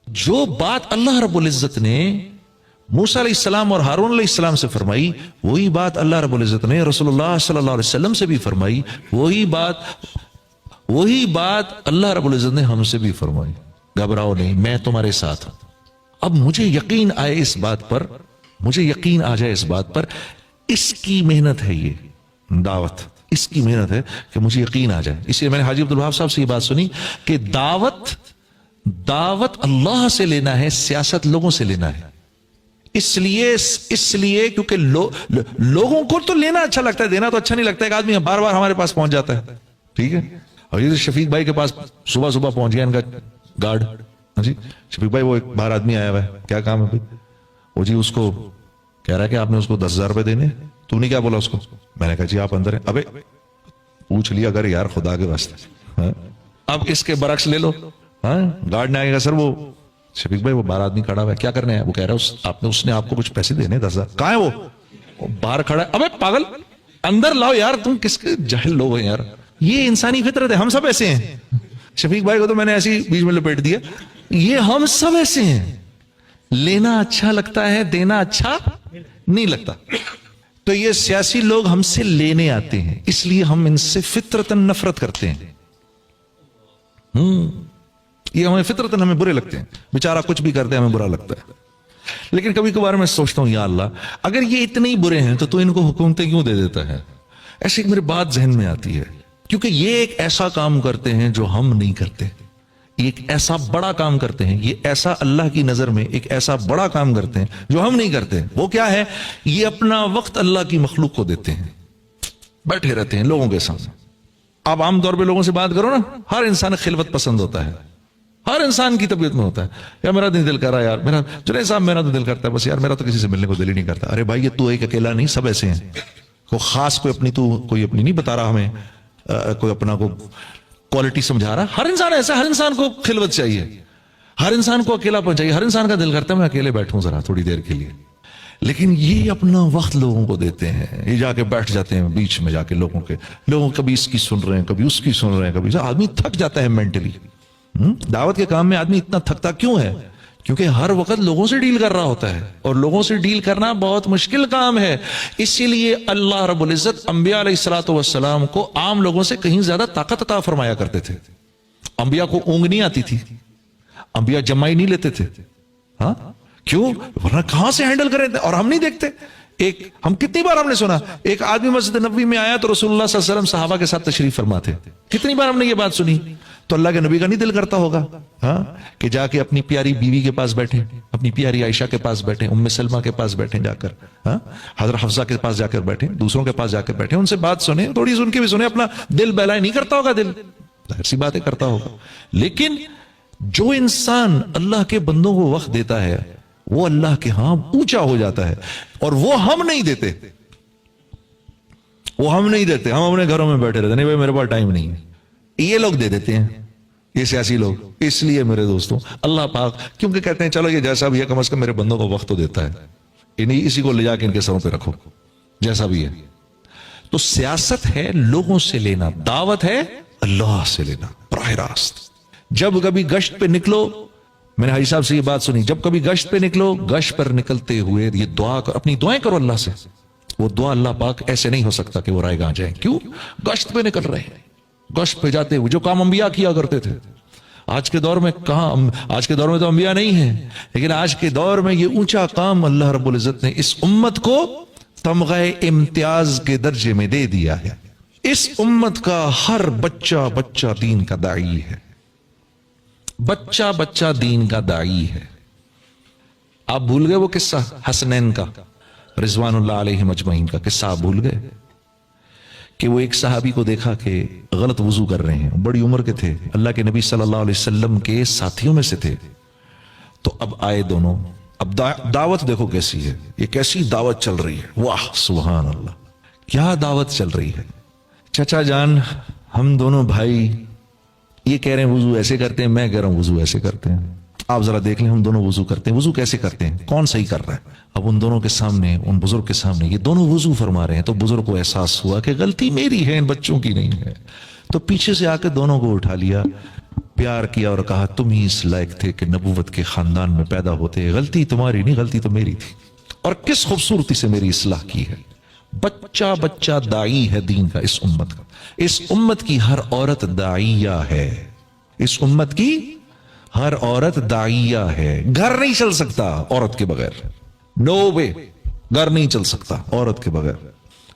جو بات اللہ رب العزت نے موسیٰ علیہ السلام اور ہارون علیہ السلام سے فرمائی، وہی بات اللہ رب العزت نے رسول اللہ صلی اللہ علیہ وسلم سے بھی فرمائی، وہی بات اللہ رب العزت نے ہم سے بھی فرمائی، گھبراؤ نہیں، میں تمہارے ساتھ ہوں۔ اب مجھے یقین آئے اس بات پر، مجھے یقین آ جائے اس بات پر، اس کی محنت ہے، یہ دعوت اس کی محنت ہے کہ مجھے یقین آ جائے۔ اس لیے میں نے حاجی عبدالوہاب صاحب سے یہ بات سنی کہ دعوت اللہ سے لینا ہے، سیاست لوگوں سے لینا ہے۔ اس لیے کیونکہ لوگوں کو تو لینا اچھا لگتا ہے، دینا تو اچھا نہیں لگتا ہے۔ ایک آدمی بار بار ہمارے پاس پہنچ جاتا ہے، ٹھیک ہے، اور یہ شفیق بھائی کے پاس صبح صبح پہنچ گیا ان کا گارڈ، جی شفیق بھائی وہ ایک باہر آدمی آیا ہوا ہے، کیا کام ہے بھائی؟ وہ جی اس کو کہہ رہا ہے کہ آپ نے اس کو 10,000 روپے دینے۔ تو نے کیا بولا اس کو؟ میں نے کہا جی آپ اندر ہیں۔ ابے پوچھ لیا اگر یار خدا کے واسطے، اب اس کے برعکس لے لو، گارڈ نے آئے گا، سر وہ شفیق بھائی وہ باہر آدمی کھڑا ہوا ہے، کیا کرنا ہے؟ وہ کہہ رہا ہے اس نے آپ کو کچھ پیسے دینے 10,000۔ کہاں ہے وہ باہر کھڑا ہے۔ ابے پاگل اندر لاؤ یار، تم کس کے جاہل لوگ ہیں یار، یہ انسانی فطرت ہے، ہم سب ایسے ہیں۔ شفیق بھائی کو تو میں نے ایسی بیچ میں لپیٹ دیا، یہ ہم سب ایسے ہیں، لینا اچھا لگتا ہے، دینا اچھا نہیں لگتا۔ تو یہ سیاسی لوگ ہم سے لینے آتے ہیں، اس لیے ہم ان سے فطرتاً نفرت کرتے ہیں۔ یہ ہمیں فطرتاً ہمیں برے لگتے ہیں، بیچارہ کچھ بھی کرتے ہیں ہمیں برا لگتا ہے۔ لیکن کبھی کبھار میں سوچتا ہوں یا اللہ اگر یہ اتنے ہی برے ہیں تو ان کو حکومتیں کیوں دے دیتا ہے؟ ایسی میری بات ذہن میں آتی ہے، کیونکہ یہ ایک ایسا کام کرتے ہیں جو ہم نہیں کرتے، ایک ایسا بڑا کام کرتے ہیں، یہ ایسا اللہ کی نظر میں ایک ایسا بڑا کام کرتے ہیں جو ہم نہیں کرتے۔ وہ کیا ہے؟ یہ اپنا وقت اللہ کی مخلوق کو دیتے ہیں، بیٹھے رہتے ہیں لوگوں کے سامنے۔ آپ عام طور پہ لوگوں سے بات کرو نا، ہر انسان خلوت پسند ہوتا ہے، ہر انسان کی طبیعت میں ہوتا ہے، یا میرا دل کر رہا ہے یار، میرا جنید صاحب میرا تو دل کرتا ہے بس یار، میرا تو کسی سے ملنے کو دل ہی نہیں کرتا۔ ارے بھائی یہ تو ایک اکیلا نہیں، سب ایسے ہیں، کوئی خاص کوئی اپنی نہیں بتا رہا ہمیں، کوئی اپنا کو کوالٹی سمجھا رہا۔ ہر انسان ایسا، ہر انسان کو خلوت چاہیے، ہر انسان کو اکیلا پن چاہیے، ہر انسان کا دل کرتا ہے میں اکیلے بیٹھوں ذرا تھوڑی دیر کے لیے۔ لیکن یہ اپنا وقت لوگوں کو دیتے ہیں، یہ جا کے بیٹھ جاتے ہیں بیچ میں جا کے لوگوں کبھی اس کی سن رہے ہیں، کبھی اس کی سن رہے ہیں، کبھی آدمی تھک جاتا ہے مینٹلی۔ دعوت کے کام میں آدمی اتنا تھکتا کیوں ہے؟ کیونکہ ہر وقت لوگوں سے ڈیل کر رہا ہوتا ہے، اور لوگوں سے ڈیل کرنا بہت مشکل کام ہے۔ اسی لیے اللہ رب العزت انبیاء علیہ الصلوۃ والسلام کو عام لوگوں سے کہیں زیادہ طاقت عطا فرمایا کرتے تھے۔ انبیاء کو اونگ نہیں آتی تھی، انبیاء جمائی نہیں لیتے تھے، ہاں کیوں؟ ورنہ کہاں سے ہینڈل کریں تھے؟ اور ہم نہیں دیکھتے، ہم کتنی بار ہم نے سنا ایک آدمی مسجد نبوی میں آیا تو رسول اللہ صلی اللہ علیہ وسلم صحابہ کے ساتھ تشریف فرما تھے، کتنی بار ہم نے یہ بات سنی؟ تو اللہ کے نبی کا نہیں دل کرتا ہوگا کہ جا کے اپنی پیاری بیوی کے پاس بیٹھیں، اپنی پیاری عائشہ کے پاس بیٹھیں، ام سلمہ کے پاس بیٹھیں، جا کر حضرت حفصہ کے پاس جا کر بیٹھیں، دوسروں کے پاس جا کر بیٹھیں، ان سے بات سنیں، تھوڑی سن کے بھی سنیں، اپنا دل بہلائے نہیں کرتا ہوگا، دل ظاہر سی باتیں کرتا ہوگا۔ لیکن جو انسان اللہ کے بندوں کو وقت دیتا ہے وہ اللہ کے ہاں اونچا ہو جاتا ہے، اور وہ ہم نہیں دیتے، ہم اپنے گھروں میں بیٹھے رہتے، نہیں بھائی میرے پاس ٹائم نہیں ہے، یہ لوگ دے دیتے ہیں، یہ سیاسی لوگ۔ اس لیے میرے دوستوں اللہ پاک کیونکہ کہتے ہیں چلو یہ جیسا بھی ہے کم از کم میرے بندوں کو وقت تو دیتا ہے، انہیں اسی کو لے جا کے ان کے سروں پہ رکھو جیسا بھی ہے۔ تو سیاست ہے لوگوں سے لینا، دعوت ہے اللہ سے لینا براہ راست۔ جب کبھی گشت پہ نکلو، میں نے حاجی صاحب سے یہ بات سنی، جب کبھی گشت پہ نکلو، گشت پر نکلتے ہوئے یہ دعا کرو، اپنی دعائیں کرو اللہ سے۔ وہ دعا اللہ پاک ایسے نہیں ہو سکتا کہ وہ رائے گاہ جائیں، کیوں؟ گشت پہ نکل رہے ہیں، گشت پہ جاتے ہوئے جو کام انبیاء کیا کرتے تھے۔ آج کے دور میں کہاں، آج کے دور میں تو انبیاء نہیں ہیں، لیکن آج کے دور میں یہ اونچا کام اللہ رب العزت نے اس امت کو تمغہ امتیاز کے درجے میں دے دیا ہے۔ اس امت کا ہر بچہ دین کا داعی ہے، بچہ دین کا داعی ہے۔ آپ بھول گئے وہ قصہ حسنین کا، رضوان اللہ علیہم اجمعین کا قصہ آپ بھول گئے کہ وہ ایک صحابی کو دیکھا کہ غلط وضو کر رہے ہیں، بڑی عمر کے تھے، اللہ کے نبی صلی اللہ علیہ وسلم کے ساتھیوں میں سے تھے۔ تو اب آئے دونوں، اب دعوت دیکھو کیسی ہے، یہ کیسی دعوت چل رہی ہے، واہ سبحان اللہ، کیا دعوت چل رہی ہے۔ چچا جان ہم دونوں بھائی یہ کہہ رہے ہیں وضو ایسے کرتے ہیں، میں کہہ رہا ہوں وضو ایسے کرتے ہیں، آپ ذرا دیکھ لیں ہم دونوں وضو کرتے ہیں، وضو کیسے کرتے ہیں، کون صحیح کر رہا ہے؟ اب ان دونوں کے سامنے، ان بزرگ کے سامنے یہ دونوں وضو فرما رہے ہیں، تو بزرگ کو احساس ہوا کہ غلطی میری ہے، ان بچوں کی نہیں ہے، تو پیچھے سے آ کے دونوں کو اٹھا لیا، प्यार किया और कहा तुम ही इस लायक थे कि नबूवत के खानदान में पैदा होते, गलती तुम्हारी नहीं, गलती तो मेरी थी, और किस खूबसूरती से मेरी इस्लाह की है। बच्चा बच्चा दाई है दीन का इस उम्मत का। इस उम्मत की हर औरत दाइया है, इस उम्मत की हर औरत दाइया है। घर नहीं चल सकता औरत के बगैर, नो वे, घर नहीं चल सकता औरत के बगैर।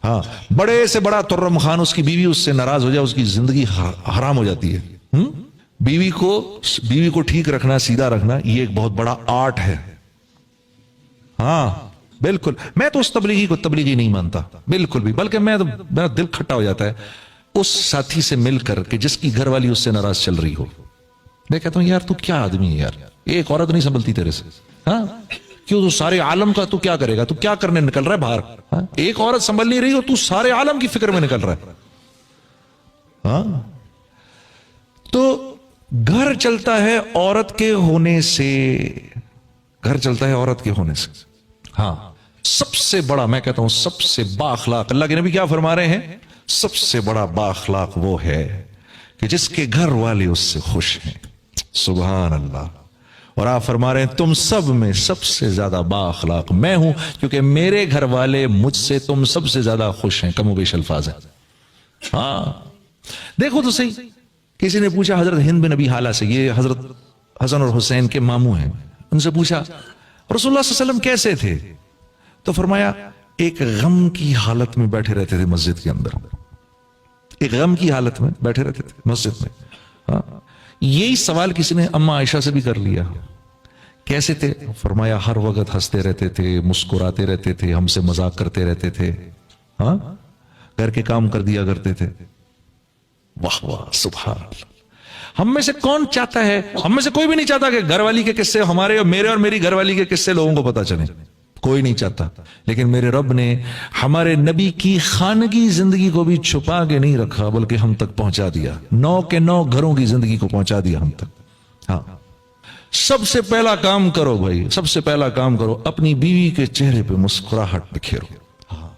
हाँ, बड़े से बड़ा तुर्रम खान, उसकी बीवी उससे नाराज हो जाए, उसकी जिंदगी हराम हो जाती है। बीवी को ठीक रखना, सीधा रखना, ये एक बहुत बड़ा आर्ट है। हाँ बिल्कुल, मैं तो उस तबलीगी को तबलीगी नहीं मानता बिल्कुल भी, बल्कि मेरा दिल खट्टा हो जाता है उस साथी से मिलकर के जिसकी घरवाली उससे नाराज चल रही हो। मैं कहता हूं यार तू क्या आदमी है यार, एक औरत नहीं संभलती तेरे से। हाँ, क्यों तू सारे आलम का तू क्या करेगा, तू क्या करने निकल रहा है बाहर। हाँ? एक औरत संभल नहीं रही हो, तू सारे आलम की फिक्र में निकल रहा है। हाँ? तो घर चलता है औरत के होने से, घर चलता है औरत के होने से। हाँ, सबसे बड़ा, मैं कहता हूं सबसे बाअखलाक, अल्लाह के नबी क्या फरमा रहे हैं, सबसे बड़ा बाअखलाक वो है कि जिसके घर वाले उससे खुश हैं। सुभान अल्लाह। और आप फरमा रहे हैं तुम सब में सबसे ज्यादा बाअखलाक मैं हूं, क्योंकि मेरे घर वाले मुझसे तुम सबसे ज्यादा खुश हैं। कमोबेश अल्फाज है। हाँ, देखो तो सही, किसी ने पूछा हजरत हिंद बिन अबी हाला से, ये हजरत हसन और हुसैन के मामू हैं, उनसे पूछा रसूलुल्लाह सल्लल्लाहु अलैहि वसल्लम कैसे थे, तो फरमाया एक गम की हालत में बैठे रहते थे मस्जिद के अंदर, एक गम की हालत में बैठे रहते थे मस्जिद में। हाँ, यही सवाल किसी ने अम्मा आयशा से भी कर लिया, कैसे थे, फरमाया हर वक्त हंसते रहते थे, मुस्कुराते रहते थे, हमसे मजाक करते रहते थे। हाँ, घर के काम कर दिया करते थे। वाह वाह, सुभान अल्लाह। हम में से कौन चाहता है, हम में से कोई भी नहीं चाहता कि घरवाली के किस्से हमारे और मेरे और मेरी घरवाली के किस्से लोगों को पता चले, कोई नहीं चाहता। लेकिन मेरे रब ने हमारे नबी की खानगी जिंदगी को भी छुपा के नहीं रखा, बल्कि हम तक पहुंचा दिया। 9 के 9 घरों की जिंदगी को पहुंचा दिया हम तक। हाँ, सबसे पहला काम करो भाई, सबसे पहला काम करो, अपनी बीवी के चेहरे पे मुस्कुराहट बिखेरो। हाँ,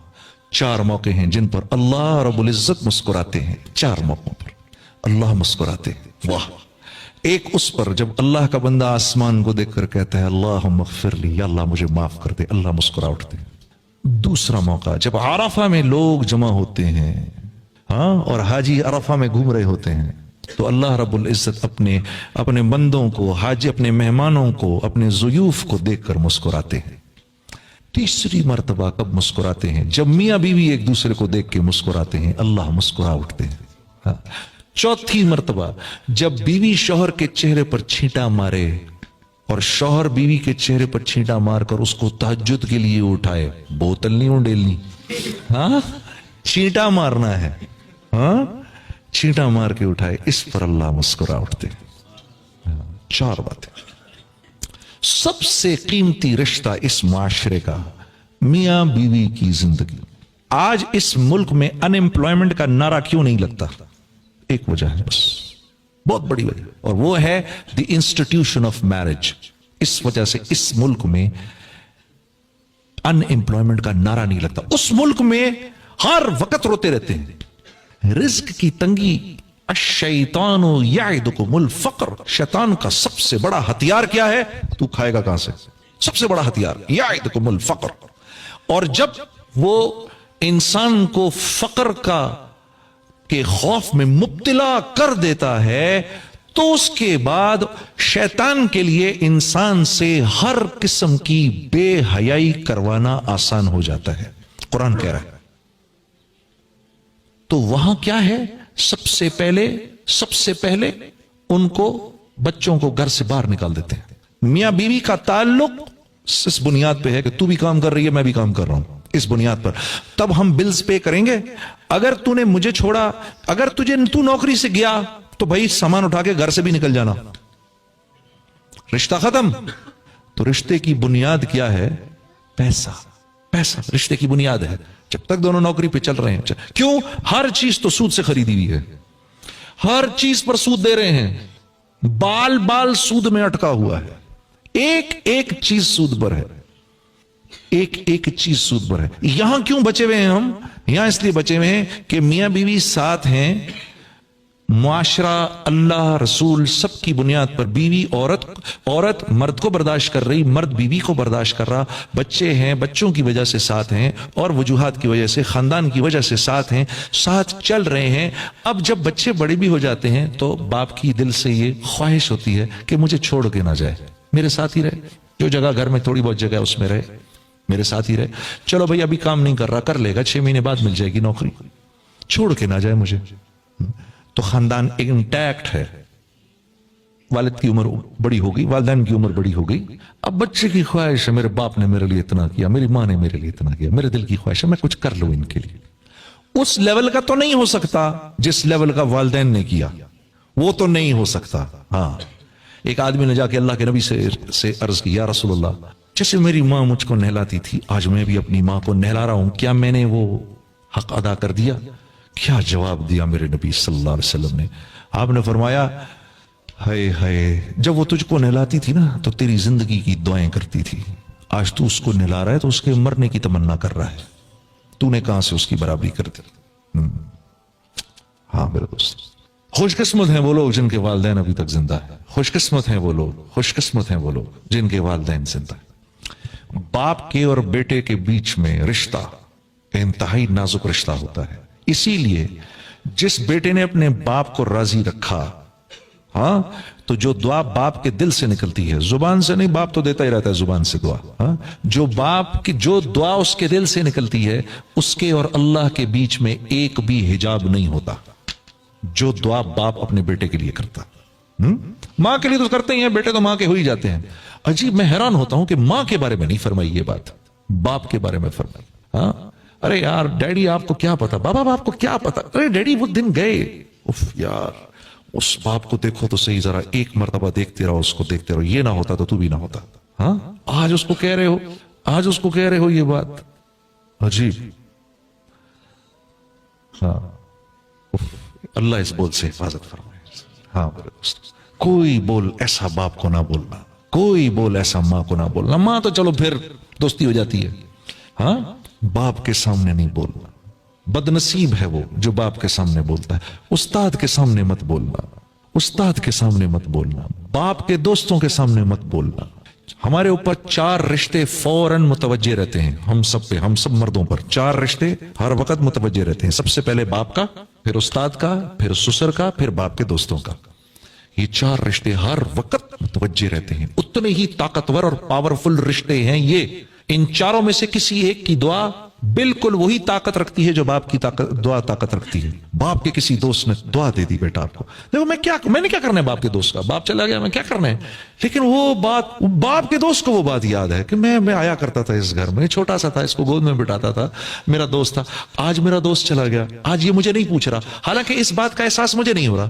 4 मौके हैं जिन पर अल्लाह रब्बुल इज्जत मुस्कुराते हैं, 4 मौकों पर अल्लाह मुस्कुराते हैं। वाह, एक उस पर जब अल्लाह का बंदा आसमान को देखकर कहता है अल्लाह मग़फ़िरली, या अल्लाह मुझे माफ कर दे, अल्लाह मुस्कुरा उठते हैं। दूसरा मौका जब अरफा में लोग जमा होते हैं, हाँ, और हाजी अरफा में घूम रहे होते हैं, तो अल्लाह रब्बुल इज्जत अपने बंदों को, हाजी अपने मेहमानों को, अपने ज़ुयूफ को देखकर मुस्कुराते हैं। तीसरी मर्तबा कब मुस्कुराते हैं, जब मियां बीवी एक दूसरे को देख के मुस्कुराते हैं, अल्लाह मुस्कुरा उठते हैं। हाँ। चौथी मर्तबा जब बीवी शौहर के चेहरे पर छींटा मारे और शौहर बीवी के चेहरे पर छींटा मारकर उसको तहज्जुद के लिए उठाए, बोतल नहीं उंडेलनी, हाँ, छींटा मारना है, हाँ, छींटा मार के उठाए, इस पर अल्लाह मुस्कुरा उठते। 4 बातें। सबसे कीमती रिश्ता इस माशरे का मियां बीवी की जिंदगी। आज इस मुल्क में अनएम्प्लॉयमेंट का नारा क्यों नहीं लगता, एक वजह है बस, बहुत बड़ी वजह, और वो है द इंस्टीट्यूशन ऑफ मैरिज। इस वजह से इस मुल्क में अनएम्प्लॉयमेंट का नारा नहीं लगता। उस मुल्क में हर वक्त रोते रहते हैं, रिज्क की तंगी। अश्शैतानु यइदुकुमुल फ़क्र, शैतान का सबसे बड़ा हथियार क्या है, तू खाएगा कहां से, सबसे बड़ा हथियार यइदुकुमुल फ़क्र। और जब वो इंसान को फकर के खौफ में मुब्तला कर देता है, तो उसके बाद शैतान के लिए इंसान से हर किस्म की बेहयाई करवाना आसान हो जाता है, कुरान कह रहा है। तो वहां क्या है, सबसे पहले उनको, बच्चों को घर से बाहर निकाल देते हैं। मियां बीवी का ताल्लुक इस बुनियाद पे है कि तू भी काम कर रही है, मैं भी काम कर रहा हूं, इस बुनियाद पर तब हम बिल्स पे करेंगे। अगर तूने मुझे छोड़ा, अगर तू नौकरी से गया, तो भाई सामान उठा के घर से भी निकल जाना, रिश्ता खत्म। तो रिश्ते की बुनियाद क्या है, पैसा। पैसा रिश्ते की बुनियाद है, जब तक दोनों नौकरी पे चल रहे हैं। क्यों, हर चीज तो सूद से खरीदी हुई है, हर चीज पर सूद दे रहे हैं, बाल बाल सूद में अटका हुआ है, एक एक चीज सूद पर है, एक एक चीज सूद पर है। यहां क्यों बचे हुए हैं हम, यहां इसलिए बचे हुए हैं कि मियां बीवी साथ हैं, मुआशरा, अल्लाह, रसूल सब की बुनियाद पर बीवी औरत मर्द को बर्दाश्त कर रही, मर्द बीवी को बर्दाश्त कर रहा, बच्चे हैं बच्चों की वजह से साथ हैं और वजूहात की वजह से, खानदान की वजह से साथ हैं, साथ चल रहे हैं। अब जब बच्चे बड़े भी हो जाते हैं तो बाप की दिल से ये ख्वाहिश होती है कि मुझे छोड़ के ना जाए, मेरे साथ ही रहे, जो जगह घर में थोड़ी बहुत जगह उसमें रहे, मेरे साथ ही रहे। चलो भाई अभी काम नहीं कर रहा, कर लेगा, 6 महीने बाद मिल जाएगी नौकरी, छोड़ के ना जाए मुझे। तो खानदान इंटैक्ट है। वालिद की उम्र बड़ी हो गई, वालिदैन की उम्र बड़ी हो गई, अब बच्चे की ख्वाहिश है मेरे बाप ने मेरे लिए इतना किया, मेरी माँ ने मेरे लिए इतना किया, मेरे दिल की ख्वाहिश है मैं कुछ कर लूं इनके लिए। उस लेवल का तो नहीं हो सकता जिस लेवल का वालिदैन ने किया, वो तो नहीं हो सकता। हाँ, एक आदमी ने जाके अल्लाह के नबी से अर्ज की, या रसूलल्लाह, जैसे मेरी माँ मुझको नहलाती थी, आज मैं भी अपनी माँ को नहला रहा हूं, क्या मैंने वो हक अदा कर दिया? क्या जवाब दिया मेरे नबी सल्लल्लाहु अलैहि वसल्लम ने? आपने फरमाया, हाय हाय, जब वो तुझको नहलाती थी ना तो तेरी जिंदगी की दुआएं करती थी, आज तू उसको नहला रहा है तो उसके मरने की तमन्ना कर रहा है, तूने कहां से उसकी बराबरी कर दी? हाँ मेरे दोस्त, खुशकिस्मत हैं वो लोग जिनके वालिदैन अभी तक जिंदा है, खुशकिस्मत हैं वो लोग, खुशकिस्मत हैं वो लोग जिनके वालिदैन जिंदा है। बाप के और बेटे के बीच में रिश्ता इंतहाई नाजुक रिश्ता होता है, इसीलिए जिस बेटे ने अपने बाप को राजी रखा, हाँ, तो जो दुआ बाप के दिल से निकलती है, जुबान से नहीं, बाप तो देता ही रहता है जुबान से दुआ, हाँ, जो बाप की जो दुआ उसके दिल से निकलती है, उसके और अल्लाह के बीच में एक भी हिजाब नहीं होता। जो दुआ बाप अपने बेटे के लिए करता, मां के लिए तो करते ही हैं, बेटे तो मां के हो ही जाते हैं। अजीब, मैं हैरान होता हूं कि मां के बारे में नहीं फरमाई ये बात, बाप के बारे में फरमाई। हाँ, अरे यार डैडी आपको क्या पता, बाबा आपको क्या पता, अरे डैडी वो दिन गए, उफ यार उस बाप को देखो तो सही, जरा एक मर्तबा देखते रहो, उसको देखते रहो, ये ना होता तो तू भी ना होता। हाँ, आज उसको कह रहे हो, आज उसको कह रहे हो ये बात, अजीब। हाँ, अल्लाह इस बोल से हिफाजत फरमाए। हाँ मेरे दोस्त, कोई बोल ऐसा बाप को ना बोलना, कोई बोल ऐसा माँ को ना बोलना। माँ तो चलो फिर दोस्ती हो जाती है, हाँ, बाप के सामने नहीं बोलना। बदनसीब है वो जो बाप के सामने बोलता है। उस्ताद के सामने मत बोलना, उस्ताद के सामने मत बोलना, बाप के दोस्तों के सामने मत बोलना। हमारे ऊपर 4 रिश्ते फौरन मुतवज्जे रहते हैं, हम सब पे, हम सब मर्दों पर 4 रिश्ते हर वक्त मुतवज्जे रहते हैं। सबसे पहले बाप का, फिर उस्ताद का, फिर ससुर का, फिर बाप के दोस्तों का। ये 4 रिश्ते हर वक्त मुतवज्जे रहते हैं। उतने ही ताकतवर और पावरफुल रिश्ते हैं ये। इन चारों में से किसी एक की दुआ बिल्कुल वही ताकत रखती है जो बाप की दुआ ताकत रखती है। बाप के किसी दोस्त ने दुआ दे दी, बेटा आपको, देखो मैंने क्या करना है बाप के दोस्त का, बाप चला गया, मैं क्या करना है, लेकिन वो बात, बाप के दोस्त को वो बात याद है कि मैं आया करता था इस घर में, छोटा सा था, इसको गोद में बिठाता था, मेरा दोस्त था, आज मेरा दोस्त चला गया, आज ये मुझे नहीं पूछ रहा। हालांकि इस बात का एहसास मुझे नहीं हो रहा,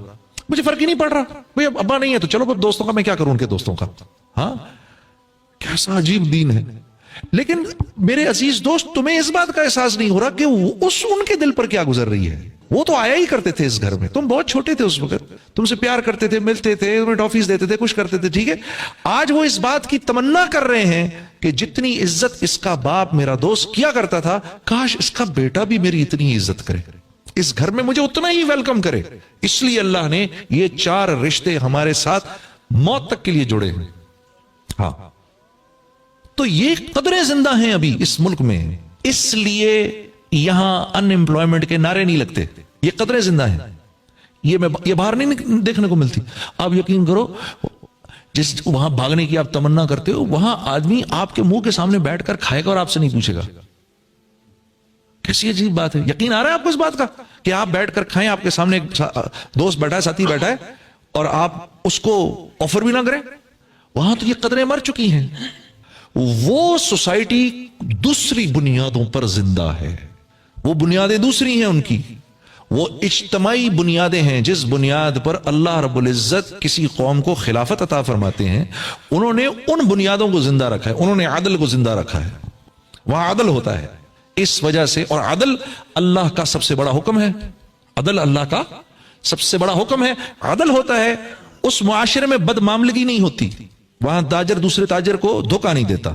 मुझे फर्क ही नहीं पड़ रहा, भाई अब अब्बा नहीं है तो चलो अब दोस्तों का मैं क्या करूं, उनके दोस्तों का। हाँ, कैसा अजीब दीन है। लेकिन मेरे अजीज दोस्त, तुम्हें इस बात का एहसास नहीं हो रहा कि उनके दिल पर क्या गुजर रही है। वो तो आया ही करते थे इस घर में, तुम बहुत छोटे थे उस वक्त, तुमसे प्यार करते थे, मिलते थे, तुम्हें टॉफीज देते थे, कुछ करते थे, ठीक है। आज वो इस बात की तमन्ना कर रहे हैं कि जितनी इज्जत इसका बाप मेरा दोस्त किया करता था, काश इसका बेटा भी मेरी इतनी इज्जत करे, इस घर में मुझे उतना ही वेलकम करे। इसलिए अल्लाह ने ये 4 रिश्ते हमारे साथ मौत तक के लिए जुड़े हैं। हाँ, तो ये कदरें जिंदा हैं अभी इस मुल्क में, इसलिए यहां अनएम्प्लॉयमेंट के नारे नहीं लगते, ये कदरें जिंदा हैं। ये बाहर नहीं देखने को मिलती। आप यकीन करो, जिस वहां भागने की आप तमन्ना करते हो, वहां आदमी आपके मुंह के सामने बैठकर खाएगा और आपसे नहीं पूछेगा। कैसी अजीब बात है। यकीन आ रहा है आपको इस बात का कि आप बैठकर खाएं, आपके सामने एक दोस्त बैठा है, साथी बैठा है, और आप उसको ऑफर भी ना करें। वहां तो ये कदरें मर चुकी हैं। वो सोसाइटी दूसरी बुनियादों पर जिंदा है, वो बुनियादें दूसरी हैं उनकी, वो इज्तमाई बुनियादें हैं जिस बुनियाद पर अल्लाह रब्बुल इज्जत किसी कौम को खिलाफत अता फरमाते हैं। उन्होंने उन बुनियादों को जिंदा रखा है, उन्होंने अदल को जिंदा रखा है, वहां अदल होता है इस वजह से। और अदल अल्लाह का सबसे बड़ा हुक्म है, अदल अल्लाह का सबसे बड़ा हुक्म है। अदल होता है उस मुआशरे में बदमामलगी नहीं होती, वहां ताजर दूसरे ताजर को धोखा नहीं देता,